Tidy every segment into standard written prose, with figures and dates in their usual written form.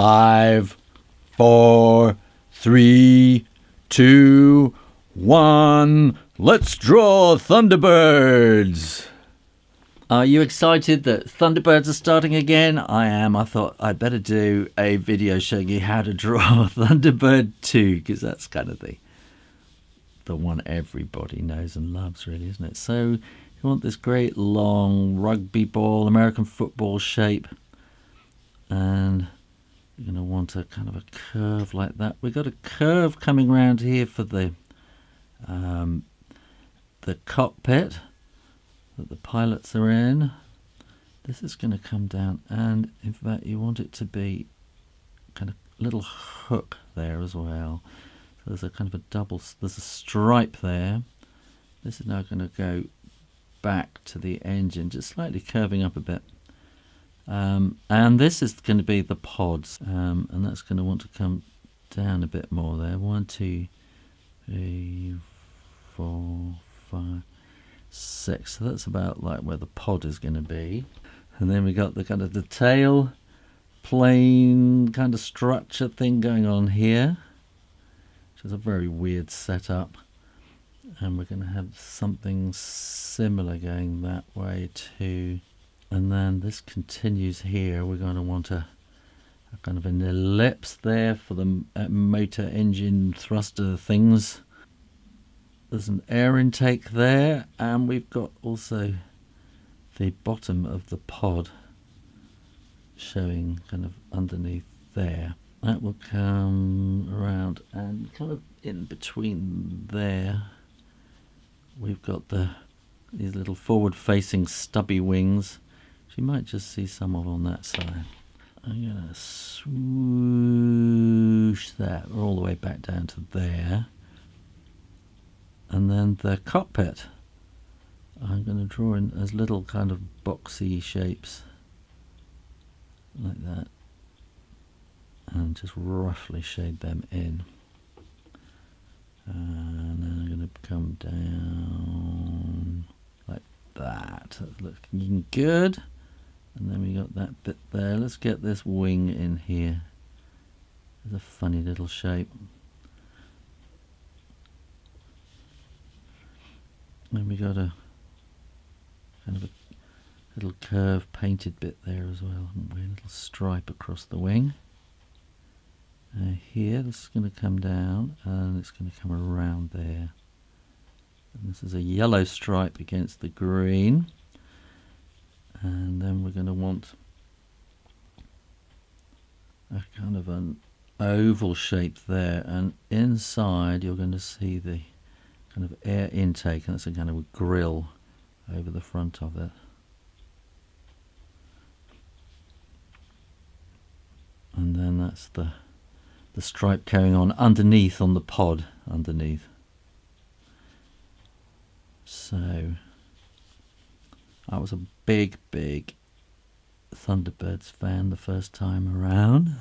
5, 4, 3, 2, 1. Let's draw Thunderbirds. Are you excited that Thunderbirds are starting again? I am. I thought I'd better do a video showing you how to draw Thunderbird 2, because that's kind of the one everybody knows and loves, really, isn't it? So you want this great long rugby ball, American football shape, and you're going to want a kind of a curve like that. We've got a curve coming around here for the cockpit that the pilots are in. This is going to come down, and in fact you want it to be kind of little hook there as well. So there's a kind of a there's a stripe there. This is now going to go back to the engine, just slightly curving up a bit. And this is going to be the pods, and that's going to want to come down a bit more there. 1, 2, 3, 4, 5, 6. So that's about like where the pod is going to be. And then we got the kind of the tail plane kind of structure thing going on here, which is a very weird setup. And we're going to have something similar going that way too. And then this continues here. We're going to want a kind of an ellipse there for the motor engine thruster things. There's an air intake there, and we've got also the bottom of the pod showing kind of underneath there. That will come around, and kind of in between there we've got these little forward-facing stubby wings. You might just see some of on that side. I'm going to swoosh that all the way back down to there. And then the cockpit, I'm going to draw in as little kind of boxy shapes like that, and just roughly shade them in. And then I'm going to come down like that. That's looking good. And then we got that bit there. Let's get this wing in here. There's a funny little shape. Then we got a kind of a little curve painted bit there as well, haven't we? A little stripe across the wing. Here, this is going to come down, and it's going to come around there. And this is a yellow stripe against the green. And then we're going to want a kind of an oval shape there, and inside you're going to see the kind of air intake, and it's a kind of a grill over the front of it. And then that's the stripe carrying on underneath on the pod underneath. So I was a big Thunderbirds fan the first time around.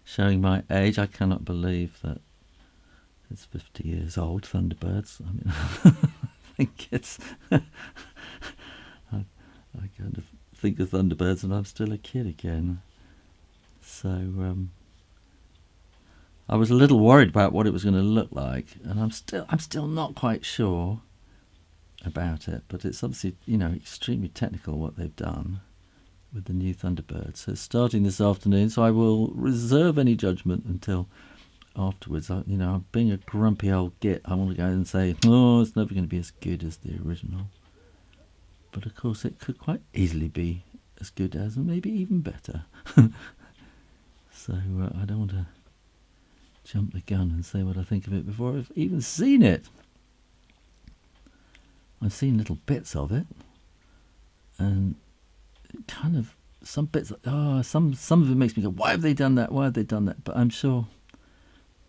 Showing my age, I cannot believe that it's 50 years old, Thunderbirds. I mean, I think it's... I kind of think of Thunderbirds and I'm still a kid again. So I was a little worried about what it was going to look like, and I'm still not quite sure about it, but it's obviously, extremely technical what they've done with the new Thunderbirds. So it's starting this afternoon, so I will reserve any judgment until afterwards. I'm being a grumpy old git. I want to go and say, it's never going to be as good as the original. But of course it could quite easily be as good as, and maybe even better. So I don't want to jump the gun and say what I think of it before I've even seen it. I've seen little bits of it, and kind of some bits. Some of it makes me go, "Why have they done that? Why have they done that?" But I'm sure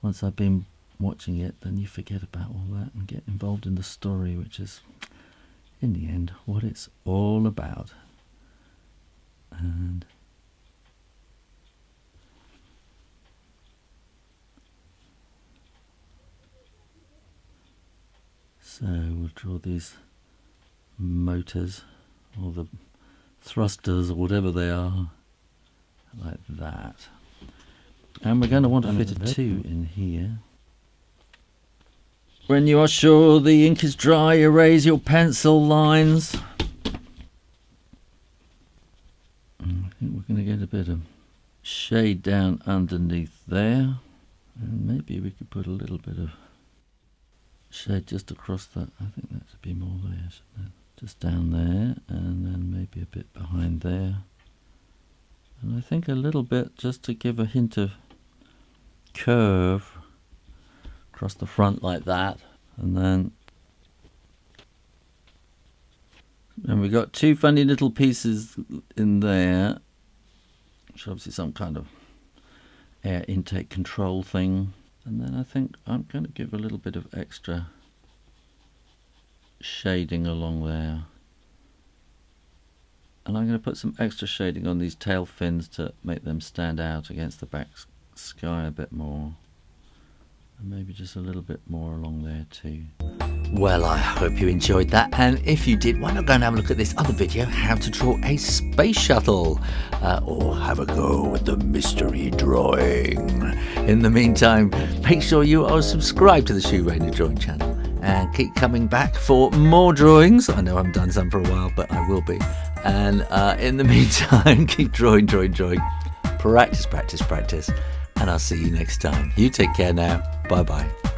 once I've been watching it, then you forget about all that and get involved in the story, which is, in the end, what it's all about. And so we'll draw these motors, or the thrusters, or whatever they are, like that. And we're going to want to fit a 2 in here. When you are sure the ink is dry, erase your pencil lines. I think we're going to get a bit of shade down underneath there. And maybe we could put a little bit of shade just across that. I think that should be more there, shouldn't it? Just down there, and then maybe a bit behind there. And I think a little bit just to give a hint of curve across the front like that. And we've got 2 funny little pieces in there, which are obviously some kind of air intake control thing. And then I think I'm going to give a little bit of extra shading along there. And I'm going to put some extra shading on these tail fins to make them stand out against the back sky a bit more. And maybe just a little bit more along there too. Well, I hope you enjoyed that, and if you did, why not go and have a look at this other video, how to draw a space shuttle, or have a go at the mystery drawing. In the meantime, make sure you are subscribed to the Shoo Rayner drawing channel, and keep coming back for more drawings. I know I haven't done some for a while, but I will be. And in the meantime, keep drawing. Practice, and I'll see you next time. You take care now. Bye-bye.